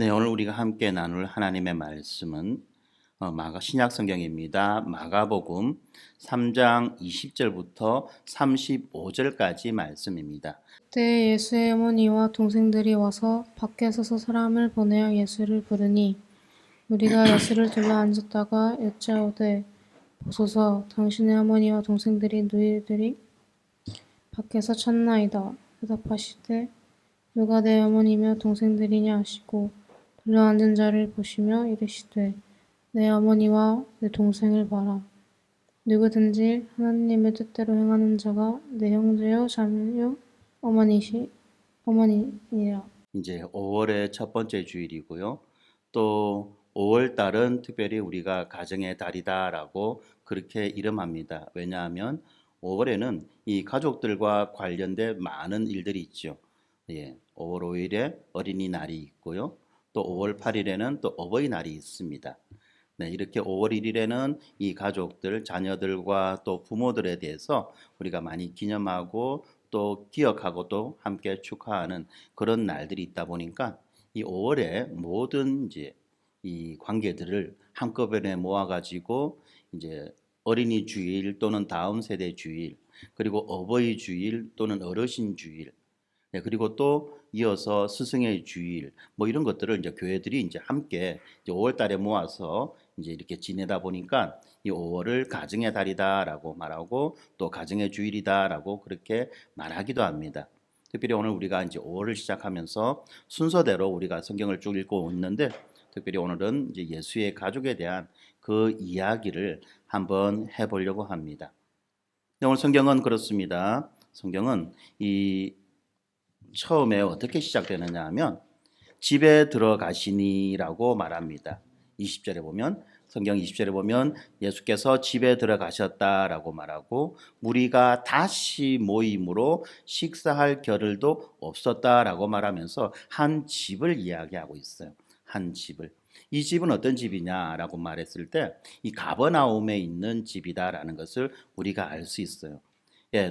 네, 오늘 우리가 함께 나눌 하나님의 말씀은 신약 성경입니다. 마가복음 3장 20절부터 35절까지 말씀입니다. 그때 예수의 어머니와 동생들이 와서 밖에 서서 사람을 보내어 예수를 부르니 무리가 예수를 둘러 앉았다가 여짜오되 보소서, 당신의 어머니와 동생들이 너희들이 밖에서 찾나이다. 대답하시되 누가 내 어머니며 동생들이냐 하시고 둘러 앉은 자를 보시며 이르시되 내 어머니와 내 동생을 봐라. 누구든지 하나님의 뜻대로 행하는 자가 내 형제요 자매요 어머니니라. 이제 5월의 첫 번째 주일이고요. 또 5월 달은 특별히 우리가 가정의 달이다라고 그렇게 이름합니다. 왜냐하면 5월에는 이 가족들과 관련된 많은 일들이 있죠. 5월 5일에 어린이날이 있고요. 또 5월 8일에는 또 어버이날이 있습니다. 네, 이렇게 5월 1일에는 이 가족들, 자녀들과 또 부모들에 대해서 우리가 많이 기념하고 또 기억하고 또 함께 축하하는 그런 날들이 있다 보니까 이 5월에 모든 이제 이 관계들을 한꺼번에 모아가지고 이제 어린이 주일 또는 다음 세대 주일, 그리고 어버이 주일 또는 어르신 주일, 네, 그리고 또 이어서 스승의 주일, 뭐 이런 것들을 이제 교회들이 이제 함께 이제 5월 달에 모아서 이제 이렇게 지내다 보니까 이 5월을 가정의 달이다라고 말하고 또 가정의 주일이다라고 그렇게 말하기도 합니다. 특별히 오늘 우리가 이제 5월을 시작하면서 순서대로 우리가 성경을 쭉 읽고 있는데 특별히 오늘은 이제 예수의 가족에 대한 그 이야기를 한번 해보려고 합니다. 오늘 성경은 그렇습니다. 성경은 이 처음에 어떻게 시작되느냐 하면 집에 들어가시니라고 말합니다. 20절에 보면 성경 20절에 보면 예수께서 집에 들어가셨다라고 말하고 무리가 다시 모임으로 식사할 겨를도 없었다라고 말하면서 한 집을 이야기하고 있어요. 한 집을. 이 집은 어떤 집이냐라고 말했을 때 이 가버나움에 있는 집이다라는 것을 우리가 알 수 있어요.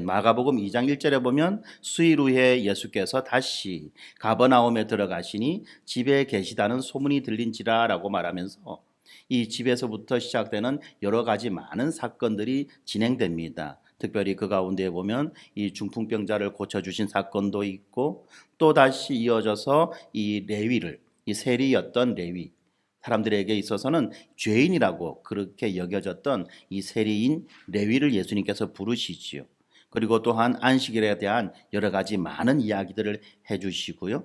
마가복음 2장 1절에 보면 수일 후에 예수께서 다시 가버나움에 들어가시니 집에 계시다는 소문이 들린지라라고 말하면서 이 집에서부터 시작되는 여러 가지 많은 사건들이 진행됩니다. 특별히 그 가운데 보면 이 중풍병자를 고쳐주신 사건도 있고 또 다시 이어져서 이 레위를 이 세리였던 레위 사람들에게 있어서는 죄인이라고 그렇게 여겨졌던 이 세리인 레위를 예수님께서 부르시지요. 그리고 또한 안식일에 대한 여러 가지 많은 이야기들을 해주시고요.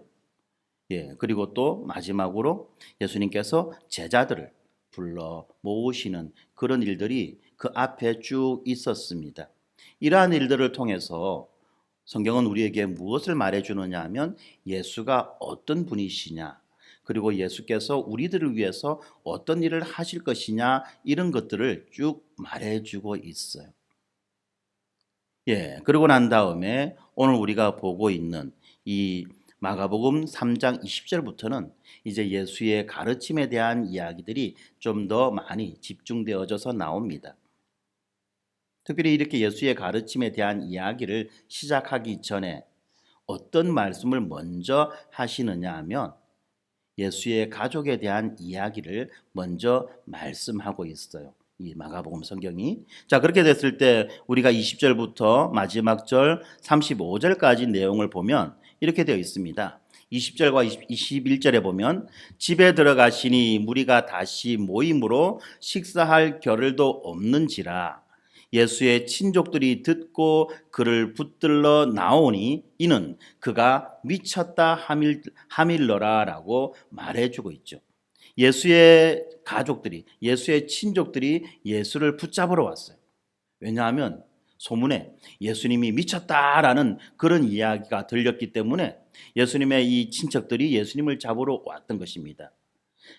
그리고 또 마지막으로 예수님께서 제자들을 불러 모으시는 그런 일들이 그 앞에 쭉 있었습니다. 이러한 일들을 통해서 성경은 우리에게 무엇을 말해주느냐 하면 예수가 어떤 분이시냐, 그리고 예수께서 우리들을 위해서 어떤 일을 하실 것이냐 이런 것들을 쭉 말해주고 있어요. 그러고 난 다음에 오늘 우리가 보고 있는 이 마가복음 3장 20절부터는 이제 예수의 가르침에 대한 이야기들이 좀 더 많이 집중되어져서 나옵니다. 특별히 이렇게 예수의 가르침에 대한 이야기를 시작하기 전에 어떤 말씀을 먼저 하시느냐 하면 예수의 가족에 대한 이야기를 먼저 말씀하고 있어요. 이 마가복음 성경이. 자, 그렇게 됐을 때 우리가 20절부터 마지막 절 35절까지 내용을 보면 이렇게 되어 있습니다. 20절과 21절에 보면 집에 들어가시니 무리가 다시 모임으로 식사할 겨를도 없는지라 예수의 친족들이 듣고 그를 붙들러 나오니 이는 그가 미쳤다 하밀러라라고 말해주고 있죠. 예수의 가족들이, 예수의 친족들이 예수를 붙잡으러 왔어요. 왜냐하면 소문에 예수님이 미쳤다라는 그런 이야기가 들렸기 때문에 예수님의 이 친척들이 예수님을 잡으러 왔던 것입니다.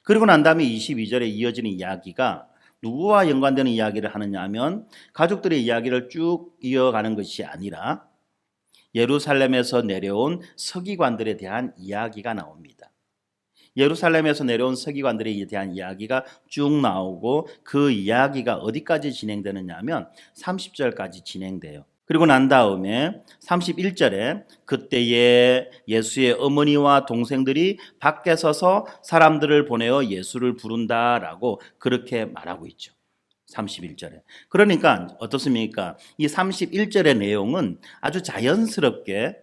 그리고 난 다음에 22절에 이어지는 이야기가 누구와 연관되는 이야기를 하느냐 하면 가족들의 이야기를 쭉 이어가는 것이 아니라 예루살렘에서 내려온 서기관들에 대한 이야기가 나옵니다. 예루살렘에서 내려온 서기관들에 대한 이야기가 쭉 나오고 그 이야기가 어디까지 진행되느냐 하면 30절까지 진행돼요. 그리고 난 다음에 31절에 그때에 예수의 어머니와 동생들이 밖에 서서 사람들을 보내어 예수를 부른다라고 그렇게 말하고 있죠. 31절에. 그러니까 어떻습니까? 이 31절의 내용은 아주 자연스럽게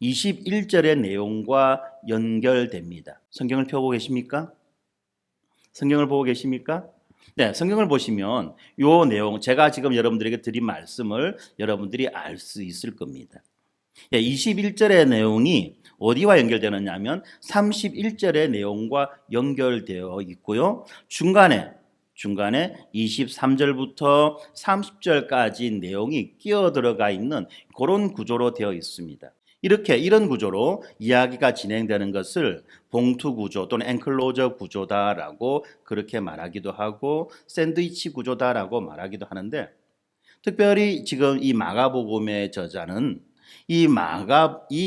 21절의 내용과 연결됩니다. 성경을 펴고 계십니까? 성경을 보고 계십니까? 네, 성경을 보시면 요 내용, 제가 지금 여러분들에게 드린 말씀을 여러분들이 알 수 있을 겁니다. 21절의 내용이 어디와 연결되느냐 하면 31절의 내용과 연결되어 있고요. 중간에 23절부터 30절까지 내용이 끼어 들어가 있는 그런 구조로 되어 있습니다. 이런 구조로 이야기가 진행되는 것을 봉투 구조 또는 엔클로저 구조다라고 그렇게 말하기도 하고 샌드위치 구조다라고 말하기도 하는데, 특별히 지금 이 마가복음의 저자는 이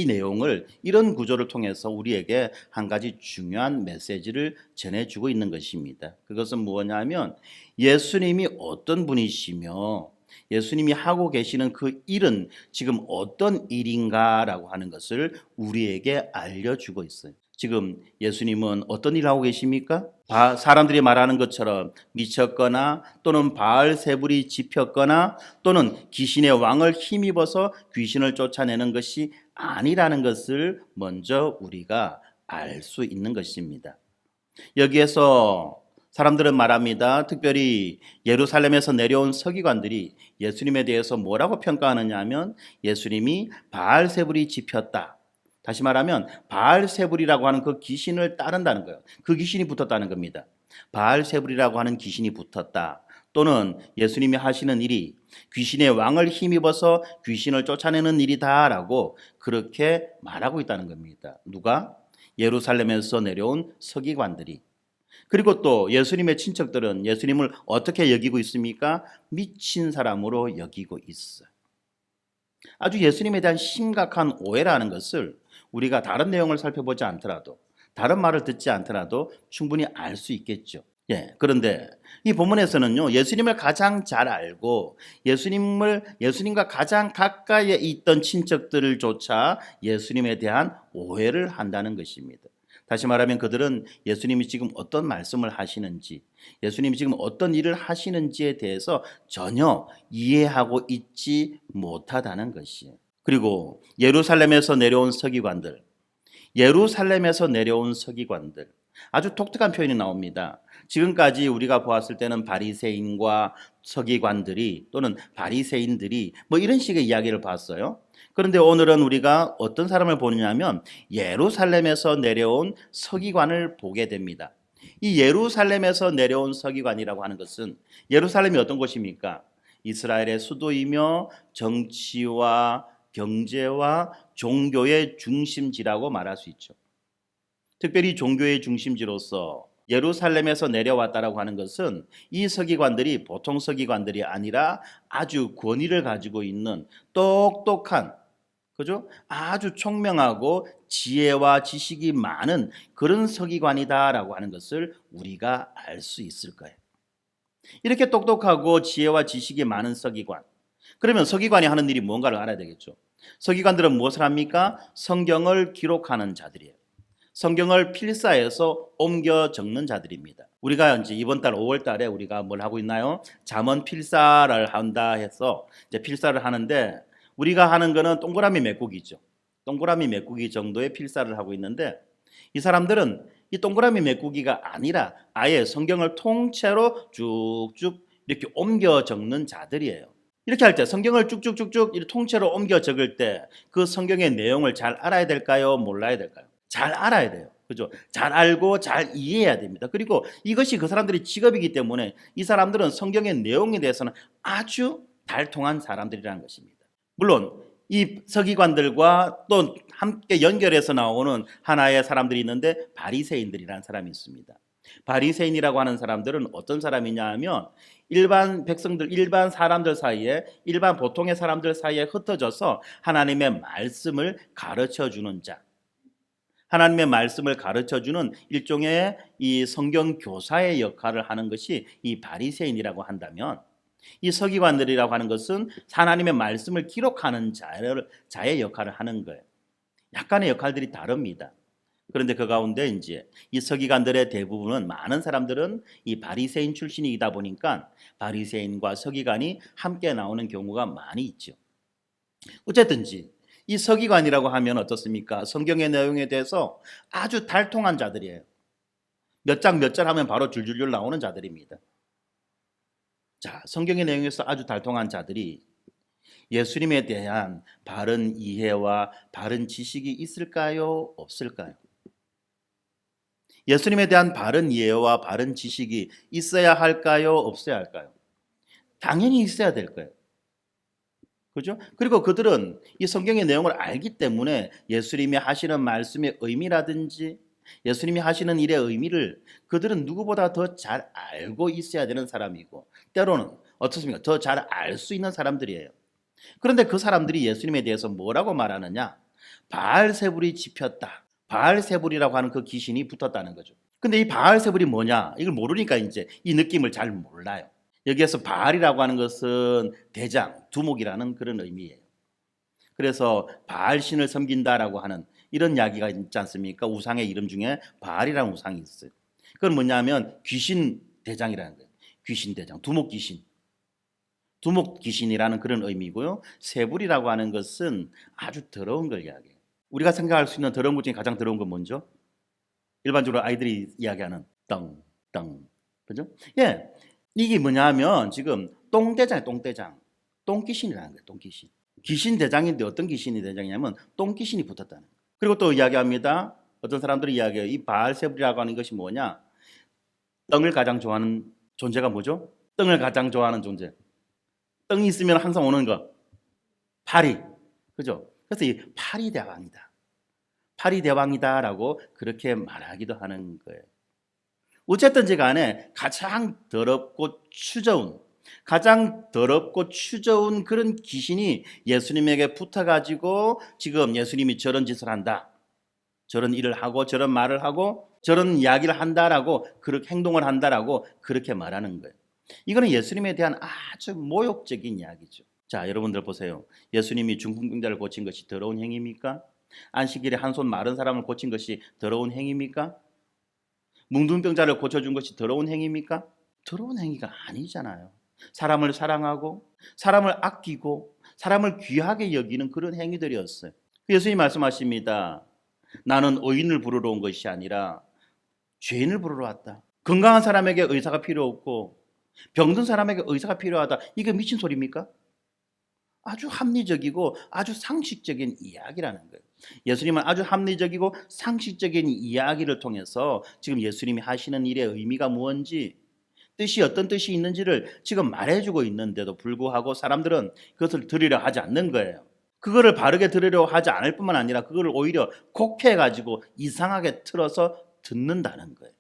내용을 이런 구조를 통해서 우리에게 한 가지 중요한 메시지를 전해주고 있는 것입니다. 그것은 무엇냐면 예수님이 어떤 분이시며 예수님이 하고 계시는 그 일은 지금 어떤 일인가라고 하는 것을 우리에게 알려주고 있어요. 지금 예수님은 어떤 일을 하고 계십니까? 사람들이 말하는 것처럼 미쳤거나 또는 바알세불이 집혔거나 또는 귀신의 왕을 힘입어서 귀신을 쫓아내는 것이 아니라는 것을 먼저 우리가 알 수 있는 것입니다. 여기에서 사람들은 말합니다. 특별히 예루살렘에서 내려온 서기관들이 예수님에 대해서 뭐라고 평가하느냐 하면 예수님이 바알세불이 집혔다. 다시 말하면 바알세불이라고 하는 그 귀신을 따른다는 거예요. 그 귀신이 붙었다는 겁니다. 바알세불이라고 하는 귀신이 붙었다. 또는 예수님이 하시는 일이 귀신의 왕을 힘입어서 귀신을 쫓아내는 일이다라고 그렇게 말하고 있다는 겁니다. 누가? 예루살렘에서 내려온 서기관들이. 그리고 또 예수님의 친척들은 예수님을 어떻게 여기고 있습니까? 미친 사람으로 여기고 있어요. 아주 예수님에 대한 심각한 오해라는 것을 우리가 다른 내용을 살펴보지 않더라도, 다른 말을 듣지 않더라도 충분히 알 수 있겠죠. 그런데 이 본문에서는요, 예수님을 가장 잘 알고 예수님과 가장 가까이에 있던 친척들을 조차 예수님에 대한 오해를 한다는 것입니다. 다시 말하면 그들은 예수님이 지금 어떤 말씀을 하시는지, 예수님이 지금 어떤 일을 하시는지에 대해서 전혀 이해하고 있지 못하다는 것이에요. 그리고 예루살렘에서 내려온 서기관들, 아주 독특한 표현이 나옵니다. 지금까지 우리가 보았을 때는 바리새인과 서기관들이 또는 바리새인들이 뭐 이런 식의 이야기를 봤어요. 그런데 오늘은 우리가 어떤 사람을 보느냐면 예루살렘에서 내려온 서기관을 보게 됩니다. 이 예루살렘에서 내려온 서기관이라고 하는 것은, 예루살렘이 어떤 곳입니까? 이스라엘의 수도이며 정치와 경제와 종교의 중심지라고 말할 수 있죠. 특별히 종교의 중심지로서 예루살렘에서 내려왔다라고 하는 것은 이 서기관들이 보통 서기관들이 아니라 아주 권위를 가지고 있는 똑똑한, 그죠? 아주 총명하고 지혜와 지식이 많은 그런 서기관이다라고 하는 것을 우리가 알 수 있을 거예요. 이렇게 똑똑하고 지혜와 지식이 많은 서기관. 그러면 서기관이 하는 일이 뭔가를 알아야 되겠죠. 서기관들은 무엇을 합니까? 성경을 기록하는 자들이에요. 성경을 필사해서 옮겨 적는 자들입니다. 우리가 이제 이번 달 5월 달에 우리가 뭘 하고 있나요? 잠언 필사를 한다 해서 이제 필사를 하는데, 우리가 하는 거는 동그라미 메꾸기죠. 동그라미 메꾸기 정도의 필사를 하고 있는데, 이 사람들은 이 동그라미 메꾸기가 아니라 아예 성경을 통째로 쭉쭉 이렇게 옮겨 적는 자들이에요. 이렇게 할 때, 성경을 쭉쭉쭉쭉 이렇게 통째로 옮겨 적을 때 그 성경의 내용을 잘 알아야 될까요? 몰라야 될까요? 잘 알아야 돼요. 그죠? 잘 알고 잘 이해해야 됩니다. 그리고 이것이 그 사람들의 직업이기 때문에 이 사람들은 성경의 내용에 대해서는 아주 달통한 사람들이라는 것입니다. 물론 이 서기관들과 또 함께 연결해서 나오는 하나의 사람들이 있는데 바리새인들이라는 사람이 있습니다. 바리새인이라고 하는 사람들은 어떤 사람이냐 하면 일반 백성들, 일반 사람들 사이에, 일반 보통의 사람들 사이에 흩어져서 하나님의 말씀을 가르쳐주는 자, 하나님의 말씀을 가르쳐주는 일종의 이 성경 교사의 역할을 하는 것이 이 바리새인이라고 한다면, 이 서기관들이라고 하는 것은 하나님의 말씀을 기록하는 자의 역할을 하는 거예요. 약간의 역할들이 다릅니다. 그런데 그 가운데 이제 이 서기관들의 대부분은 많은 사람들은 이 바리새인 출신이다 보니까 바리새인과 서기관이 함께 나오는 경우가 많이 있죠. 어쨌든지 이 서기관이라고 하면 어떻습니까? 성경의 내용에 대해서 아주 달통한 자들이에요. 몇 장 몇 절 하면 바로 줄줄줄 나오는 자들입니다. 자, 성경의 내용에서 아주 달통한 자들이 예수님에 대한 바른 이해와 바른 지식이 있을까요? 없을까요? 예수님에 대한 바른 이해와 바른 지식이 있어야 할까요? 없어야 할까요? 당연히 있어야 될 거예요. 그죠? 그리고 그들은 이 성경의 내용을 알기 때문에 예수님이 하시는 말씀의 의미라든지 예수님이 하시는 일의 의미를 그들은 누구보다 더 잘 알고 있어야 되는 사람이고 때로는 어떻습니까? 더 잘 알 수 있는 사람들이에요. 그런데 그 사람들이 예수님에 대해서 뭐라고 말하느냐? 바알세불이 집혔다. 바알세불이라고 하는 그 귀신이 붙었다는 거죠. 근데 이 바알세불이 뭐냐? 이걸 모르니까 이제 이 느낌을 잘 몰라요. 여기에서 바알이라고 하는 것은 대장, 두목이라는 그런 의미예요. 그래서 바알신을 섬긴다라고 하는 이런 이야기가 있지 않습니까? 우상의 이름 중에 바알이라는 우상이 있어요. 그건 뭐냐면 귀신 대장이라는 거예요. 귀신 대장, 두목 귀신. 두목 귀신이라는 그런 의미고요. 세불이라고 하는 것은 아주 더러운 걸 이야기해요. 우리가 생각할 수 있는 더러운 것 중에 가장 더러운 건 뭔죠? 일반적으로 아이들이 이야기하는 똥. 그죠? 예. 이게 뭐냐면 지금 똥대장, 똥귀신이라는 거예요. 똥귀신. 귀신 대장인데 어떤 귀신이 대장이냐면 똥귀신이 붙었다는 거예요. 그리고 또 이야기합니다. 어떤 사람들이 이야기해요. 이 바알세불이라고 하는 것이 뭐냐? 떡을 가장 좋아하는 존재가 뭐죠? 떡을 가장 좋아하는 존재. 떡이 있으면 항상 오는 거. 파리. 그죠? 그래서 이 파리 대왕이다. 파리 대왕이다라고 그렇게 말하기도 하는 거예요. 어쨌든지 간에 가장 더럽고 추저운 그런 귀신이 예수님에게 붙어가지고 지금 예수님이 저런 짓을 한다. 저런 일을 하고 저런 말을 하고 저런 이야기를 한다라고 그렇게 행동을 한다라고 그렇게 말하는 거예요. 이거는 예수님에 대한 아주 모욕적인 이야기죠. 자, 여러분들 보세요. 예수님이 중풍병자를 고친 것이 더러운 행위입니까? 안식일에 한 손 마른 사람을 고친 것이 더러운 행위입니까? 뭉둥병자를 고쳐준 것이 더러운 행위입니까? 더러운 행위가 아니잖아요. 사람을 사랑하고 사람을 아끼고 사람을 귀하게 여기는 그런 행위들이었어요. 예수님 말씀하십니다. 나는 의인을 부르러 온 것이 아니라 죄인을 부르러 왔다. 건강한 사람에게 의사가 필요 없고 병든 사람에게 의사가 필요하다. 이게 미친 소리입니까? 아주 합리적이고 아주 상식적인 이야기라는 거예요. 예수님은 아주 합리적이고 상식적인 이야기를 통해서 지금 예수님이 하시는 일의 의미가 무엇인지 뜻이 어떤 뜻이 있는지를 지금 말해주고 있는데도 불구하고 사람들은 그것을 들으려 하지 않는 거예요. 그거를 바르게 들으려 하지 않을 뿐만 아니라 그거를 오히려 곡해가지고 이상하게 틀어서 듣는다는 거예요.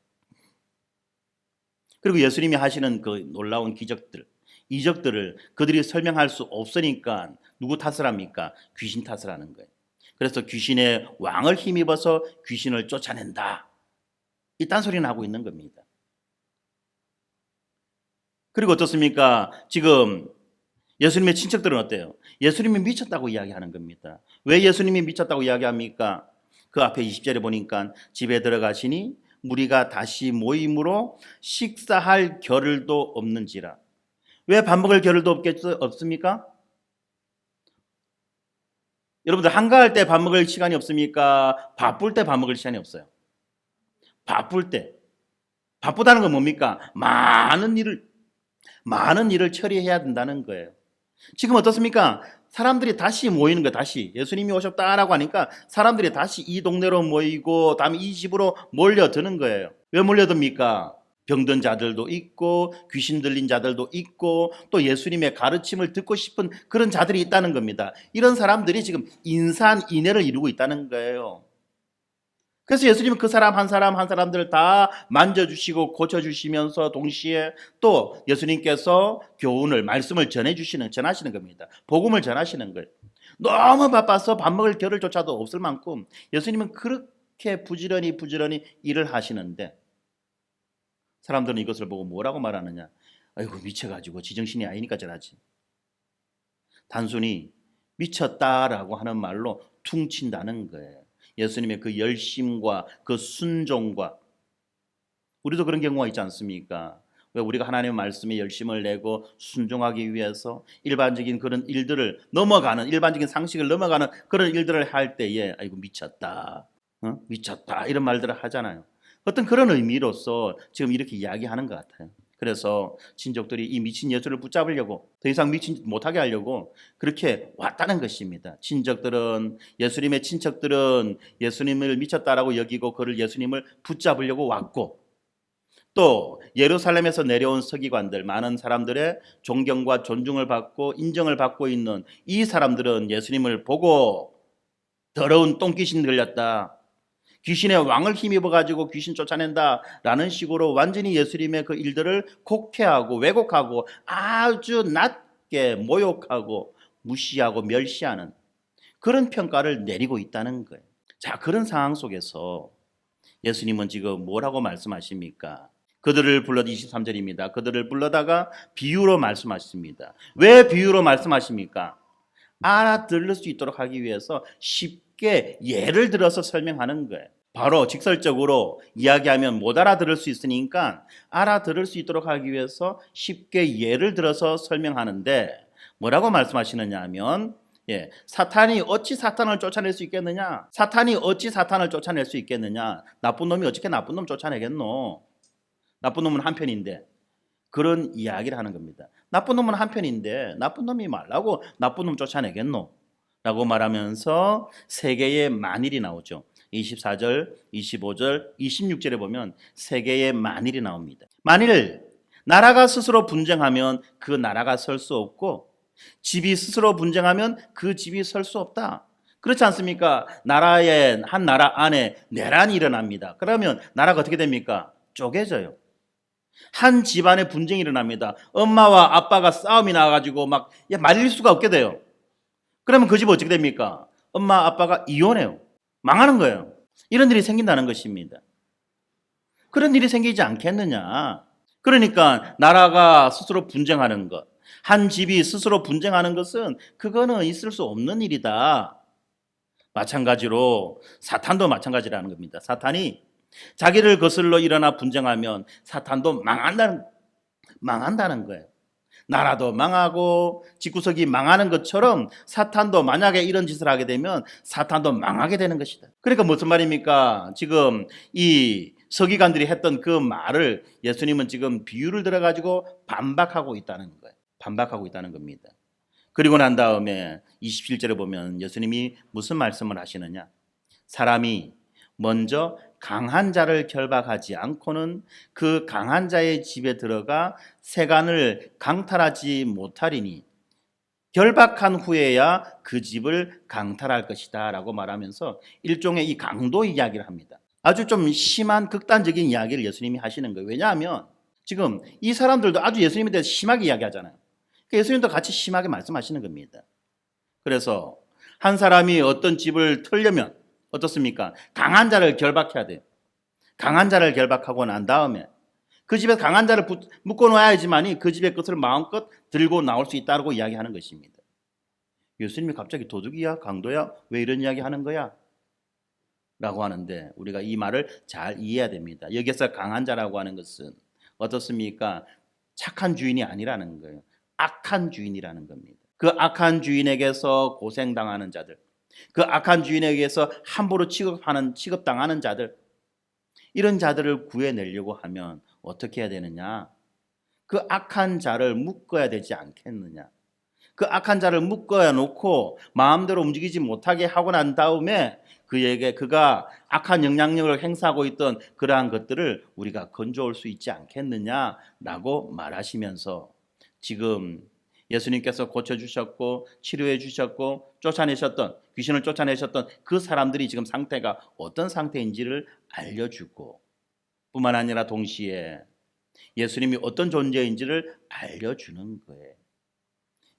그리고 예수님이 하시는 그 놀라운 기적들, 이적들을 그들이 설명할 수 없으니까 누구 탓을 합니까? 귀신 탓을 하는 거예요. 그래서 귀신의 왕을 힘입어서 귀신을 쫓아낸다. 이딴 소리는 하고 있는 겁니다. 그리고 어떻습니까? 지금 예수님의 친척들은 어때요? 예수님이 미쳤다고 이야기하는 겁니다. 왜 예수님이 미쳤다고 이야기합니까? 그 앞에 20절에 보니까 집에 들어가시니 무리가 다시 모임으로 식사할 겨를도 없는지라. 왜 밥 먹을 겨를도 없습니까? 여러분들 한가할 때 밥 먹을 시간이 없습니까? 바쁠 때 밥 먹을 시간이 없어요. 바쁠 때. 바쁘다는 건 뭡니까? 많은 일을 처리해야 된다는 거예요. 지금 어떻습니까? 사람들이 다시 모이는 거예요. 다시 예수님이 오셨다라고 하니까 사람들이 다시 이 동네로 모이고 다음에 이 집으로 몰려드는 거예요. 왜 몰려듭니까? 병든 자들도 있고 귀신 들린 자들도 있고 또 예수님의 가르침을 듣고 싶은 그런 자들이 있다는 겁니다. 이런 사람들이 지금 인산인해를 이루고 있다는 거예요. 그래서 예수님은 그 사람 한 사람들 다 만져주시고 고쳐주시면서 동시에 또 예수님께서 교훈을 말씀을 전하시는 겁니다. 복음을 전하시는 거예요. 너무 바빠서 밥 먹을 겨를조차도 없을 만큼 예수님은 그렇게 부지런히 일을 하시는데 사람들은 이것을 보고 뭐라고 말하느냐? 아이고 미쳐가지고 지정신이 아니니까 저러지. 단순히 미쳤다라고 하는 말로 퉁친다는 거예요. 예수님의 그 열심과 그 순종과, 우리도 그런 경우가 있지 않습니까? 왜 우리가 하나님의 말씀에 열심을 내고 순종하기 위해서 일반적인 그런 일들을 넘어가는, 일반적인 상식을 넘어가는 그런 일들을 할 때에 아이고 미쳤다, 미쳤다 이런 말들을 하잖아요. 어떤 그런 의미로서 지금 이렇게 이야기하는 것 같아요. 그래서 친족들이 이 미친 예수를 붙잡으려고, 더 이상 미친 못하게 하려고 그렇게 왔다는 것입니다. 친척들은, 예수님의 친척들은 예수님을 미쳤다라고 여기고 그를, 예수님을 붙잡으려고 왔고, 또 예루살렘에서 내려온 서기관들, 많은 사람들의 존경과 존중을 받고 인정을 받고 있는 이 사람들은 예수님을 보고 더러운 똥귀신 들렸다, 귀신의 왕을 힘입어 가지고 귀신 쫓아낸다라는 식으로 완전히 예수님의 그 일들을 곡해하고 왜곡하고 아주 낮게 모욕하고 무시하고 멸시하는 그런 평가를 내리고 있다는 거예요. 자, 그런 상황 속에서 예수님은 지금 뭐라고 말씀하십니까? 그들을 불러, 23절입니다. 그들을 불러다가 비유로 말씀하십니다. 왜 비유로 말씀하십니까? 알아들을 수 있도록 하기 위해서 쉽게 예를 들어서 설명하는 거예요. 바로 직설적으로 이야기하면 못 알아들을 수 있으니까 알아들을 수 있도록 하기 위해서 쉽게 예를 들어서 설명하는데, 뭐라고 말씀하시느냐 하면, 사탄이 어찌 사탄을 쫓아낼 수 있겠느냐? 사탄이 어찌 사탄을 쫓아낼 수 있겠느냐? 나쁜 놈이 어떻게 나쁜 놈 쫓아내겠노? 나쁜 놈은 한 편인데. 그런 이야기를 하는 겁니다. 나쁜 놈은 한 편인데 나쁜 놈이 말라고 나쁜 놈 쫓아내겠노? 라고 말하면서 세 개의 만일이 나오죠. 24절, 25절, 26절에 보면 세 개의 만일이 나옵니다. 만일 나라가 스스로 분쟁하면 그 나라가 설 수 없고, 집이 스스로 분쟁하면 그 집이 설 수 없다. 그렇지 않습니까? 한 나라 안에 내란이 일어납니다. 그러면 나라가 어떻게 됩니까? 쪼개져요. 한 집안에 분쟁이 일어납니다. 엄마와 아빠가 싸움이 나가지고 막 말릴 수가 없게 돼요. 그러면 그 집 어떻게 됩니까? 엄마 아빠가 이혼해요. 망하는 거예요. 이런 일이 생긴다는 것입니다. 그런 일이 생기지 않겠느냐? 그러니까 나라가 스스로 분쟁하는 것, 한 집이 스스로 분쟁하는 것은 그거는 있을 수 없는 일이다. 마찬가지로 사탄도 마찬가지라는 겁니다. 사탄이 자기를 거슬러 일어나 분쟁하면 사탄도 망한다는 거예요. 나라도 망하고 집구석이 망하는 것처럼 사탄도 만약에 이런 짓을 하게 되면 사탄도 망하게 되는 것이다. 그러니까 무슨 말입니까? 지금 이 서기관들이 했던 그 말을 예수님은 지금 비유를 들어가지고 반박하고 있다는 거예요. 반박하고 있다는 겁니다. 그리고 난 다음에 27절에 보면 예수님이 무슨 말씀을 하시느냐? 사람이 먼저 강한 자를 결박하지 않고는 그 강한 자의 집에 들어가 세간을 강탈하지 못하리니 결박한 후에야 그 집을 강탈할 것이다 라고 말하면서 일종의 이 강도 이야기를 합니다. 아주 좀 심한 극단적인 이야기를 예수님이 하시는 거예요. 왜냐하면 지금 이 사람들도 아주 예수님에 대해서 심하게 이야기하잖아요. 그러니까 예수님도 같이 심하게 말씀하시는 겁니다. 그래서 한 사람이 어떤 집을 털려면 어떻습니까? 강한 자를 결박해야 돼요. 강한 자를 결박하고 난 다음에 그 집에 강한 자를 묶어놓아야지만이 그 집의 것을 마음껏 들고 나올 수 있다고 이야기하는 것입니다. 예수님이 갑자기 도둑이야? 강도야? 왜 이런 이야기 하는 거야? 라고 하는데 우리가 이 말을 잘 이해해야 됩니다. 여기서 강한 자라고 하는 것은 어떻습니까? 착한 주인이 아니라는 거예요. 악한 주인이라는 겁니다. 그 악한 주인에게서 고생당하는 자들, 그 악한 주인에게서 함부로 취급당하는 자들, 이런 자들을 구해내려고 하면 어떻게 해야 되느냐? 그 악한 자를 묶어야 되지 않겠느냐? 그 악한 자를 묶어야 놓고 마음대로 움직이지 못하게 하고 난 다음에 그가 악한 영향력을 행사하고 있던 그러한 것들을 우리가 건져올 수 있지 않겠느냐라고 말하시면서 지금 예수님께서 고쳐주셨고 치료해 주셨고 귀신을 쫓아내셨던 그 사람들이 지금 상태가 어떤 상태인지를 알려주고, 뿐만 아니라 동시에 예수님이 어떤 존재인지를 알려주는 거예요.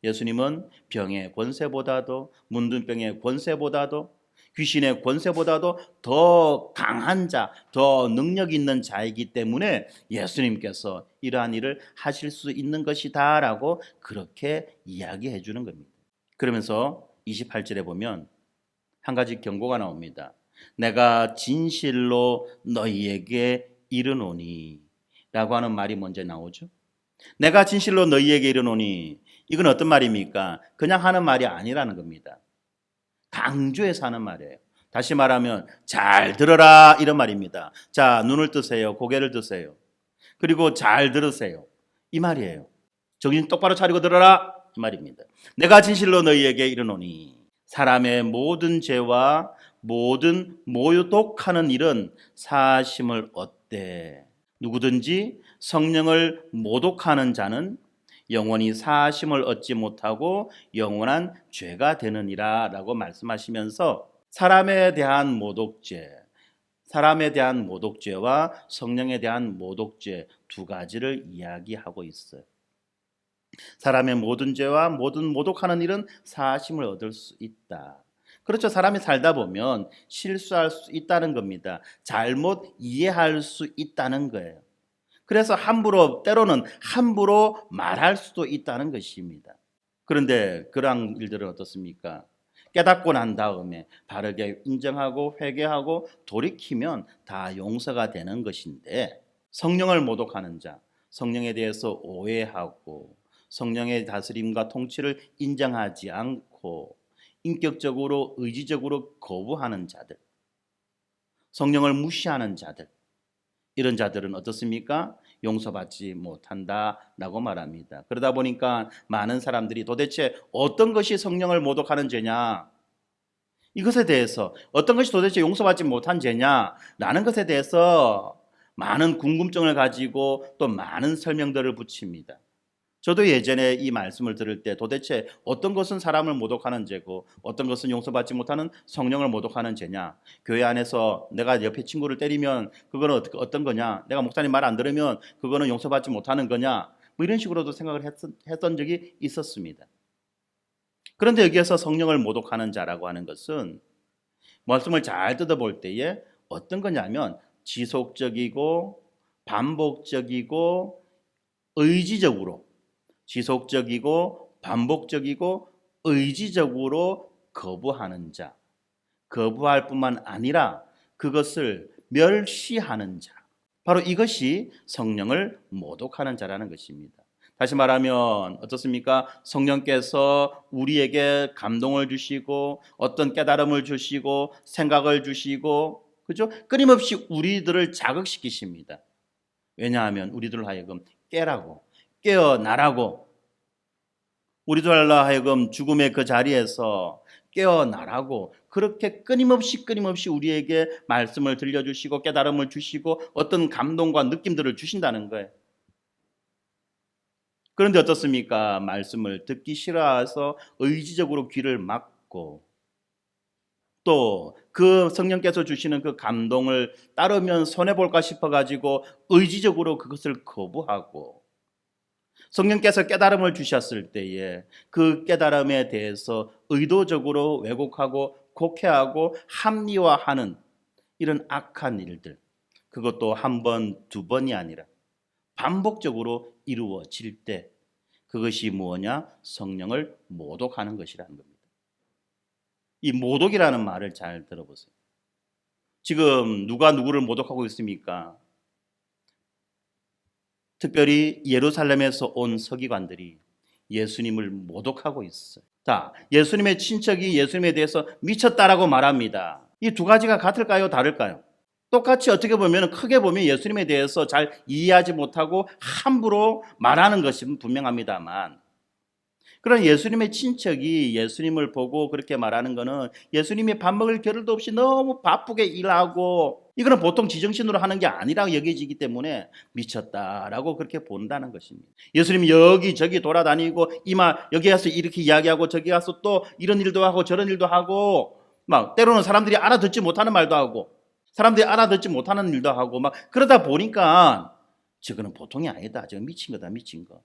예수님은 병의 권세보다도, 문둥병의 권세보다도, 귀신의 권세보다도 더 강한 자, 더 능력 있는 자이기 때문에 예수님께서 이러한 일을 하실 수 있는 것이다라고 그렇게 이야기해 주는 겁니다. 그러면서 28절에 보면 한 가지 경고가 나옵니다. 내가 진실로 너희에게 이르노니 라고 하는 말이 먼저 나오죠. 내가 진실로 너희에게 이르노니, 이건 어떤 말입니까? 그냥 하는 말이 아니라는 겁니다. 강조해서 하는 말이에요. 다시 말하면 잘 들어라 이런 말입니다. 자, 눈을 뜨세요. 고개를 드세요. 그리고 잘 들으세요. 이 말이에요. 정신 똑바로 차리고 들어라 이 말입니다. 내가 진실로 너희에게 이르노니 사람의 모든 죄와 모든 모독하는 일은 사심을 얻되 누구든지 성령을 모독하는 자는 영원히 사심을 얻지 못하고 영원한 죄가 되느니라 라고 말씀하시면서 사람에 대한 모독죄와 성령에 대한 모독죄 두 가지를 이야기하고 있어요. 사람의 모든 죄와 모든 모독하는 일은 사심을 얻을 수 있다. 그렇죠. 사람이 살다 보면 실수할 수 있다는 겁니다. 잘못 이해할 수 있다는 거예요. 그래서 때로는 함부로 말할 수도 있다는 것입니다. 그런데 그러한 일들은 어떻습니까? 깨닫고 난 다음에 바르게 인정하고 회개하고 돌이키면 다 용서가 되는 것인데, 성령을 모독하는 자, 성령에 대해서 오해하고 성령의 다스림과 통치를 인정하지 않고 인격적으로 의지적으로 거부하는 자들, 성령을 무시하는 자들, 이런 자들은 어떻습니까? 용서받지 못한다라고 말합니다. 그러다 보니까 많은 사람들이 도대체 어떤 것이 성령을 모독하는 죄냐, 이것에 대해서 어떤 것이 도대체 용서받지 못한 죄냐라는 것에 대해서 많은 궁금증을 가지고 또 많은 설명들을 붙입니다. 저도 예전에 이 말씀을 들을 때 도대체 어떤 것은 사람을 모독하는 죄고 어떤 것은 용서받지 못하는 성령을 모독하는 죄냐, 교회 안에서 내가 옆에 친구를 때리면 그거는 어떤 거냐, 내가 목사님 말 안 들으면 그거는 용서받지 못하는 거냐, 뭐 이런 식으로도 생각을 했던 적이 있었습니다. 그런데 여기에서 성령을 모독하는 자라고 하는 것은 말씀을 잘 뜯어볼 때에 어떤 거냐면 지속적이고 반복적이고 의지적으로 거부하는 자, 거부할 뿐만 아니라 그것을 멸시하는 자, 바로 이것이 성령을 모독하는 자라는 것입니다. 다시 말하면 어떻습니까? 성령께서 우리에게 감동을 주시고 어떤 깨달음을 주시고 생각을 주시고, 그죠? 끊임없이 우리들을 자극시키십니다. 왜냐하면 우리들 하여금 깨어나라고, 우리들 하여금 죽음의 그 자리에서 깨어나라고 그렇게 끊임없이 우리에게 말씀을 들려주시고 깨달음을 주시고 어떤 감동과 느낌들을 주신다는 거예요. 그런데 어떻습니까? 말씀을 듣기 싫어해서 의지적으로 귀를 막고 또 그 성령께서 주시는 그 감동을 따르면 손해볼까 싶어가지고 의지적으로 그것을 거부하고, 성령께서 깨달음을 주셨을 때에 그 깨달음에 대해서 의도적으로 왜곡하고 곡해하고 합리화하는 이런 악한 일들, 그것도 한 번, 두 번이 아니라 반복적으로 이루어질 때 그것이 무엇냐? 성령을 모독하는 것이라는 겁니다. 이 모독이라는 말을 잘 들어보세요. 지금 누가 누구를 모독하고 있습니까? 특별히 예루살렘에서 온 서기관들이 예수님을 모독하고 있어요. 자, 예수님의 친척이 예수님에 대해서 미쳤다라고 말합니다. 이 두 가지가 같을까요? 다를까요? 똑같이 어떻게 보면 크게 보면 예수님에 대해서 잘 이해하지 못하고 함부로 말하는 것은 분명합니다만, 그런 예수님의 친척이 예수님을 보고 그렇게 말하는 것은 예수님이 밥 먹을 겨를도 없이 너무 바쁘게 일하고 이거는 보통 지정신으로 하는 게 아니라고 여겨지기 때문에 미쳤다라고 그렇게 본다는 것입니다. 예수님이 여기저기 돌아다니고 여기 가서 이렇게 이야기하고 저기 가서 또 이런 일도 하고 저런 일도 하고 막 때로는 사람들이 알아듣지 못하는 말도 하고 사람들이 알아듣지 못하는 일도 하고 막 그러다 보니까 저거는 보통이 아니다. 저거 미친 거다, 미친 거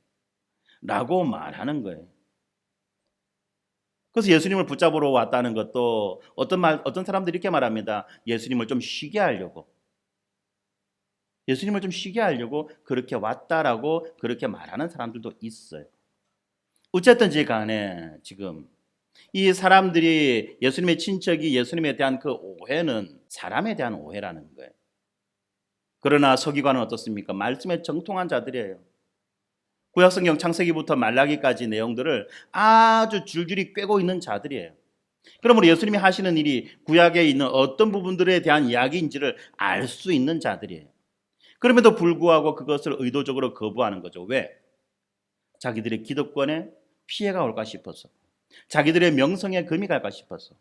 라고 말하는 거예요. 그래서 예수님을 붙잡으러 왔다는 것도 어떤 사람들이 이렇게 말합니다. 예수님을 좀 쉬게 하려고. 예수님을 좀 쉬게 하려고 그렇게 왔다라고 그렇게 말하는 사람들도 있어요. 어쨌든지 간에 지금 이 사람들이 예수님의 친척이 예수님에 대한 그 오해는 사람에 대한 오해라는 거예요. 그러나 서기관은 어떻습니까? 말씀에 정통한 자들이에요. 구약성경 창세기부터 말라기까지 내용들을 아주 줄줄이 꿰고 있는 자들이에요. 그러므로 예수님이 하시는 일이 구약에 있는 어떤 부분들에 대한 이야기인지를 알 수 있는 자들이에요. 그럼에도 불구하고 그것을 의도적으로 거부하는 거죠. 왜? 자기들의 기득권에 피해가 올까 싶어서, 자기들의 명성에 금이 갈까 싶어서,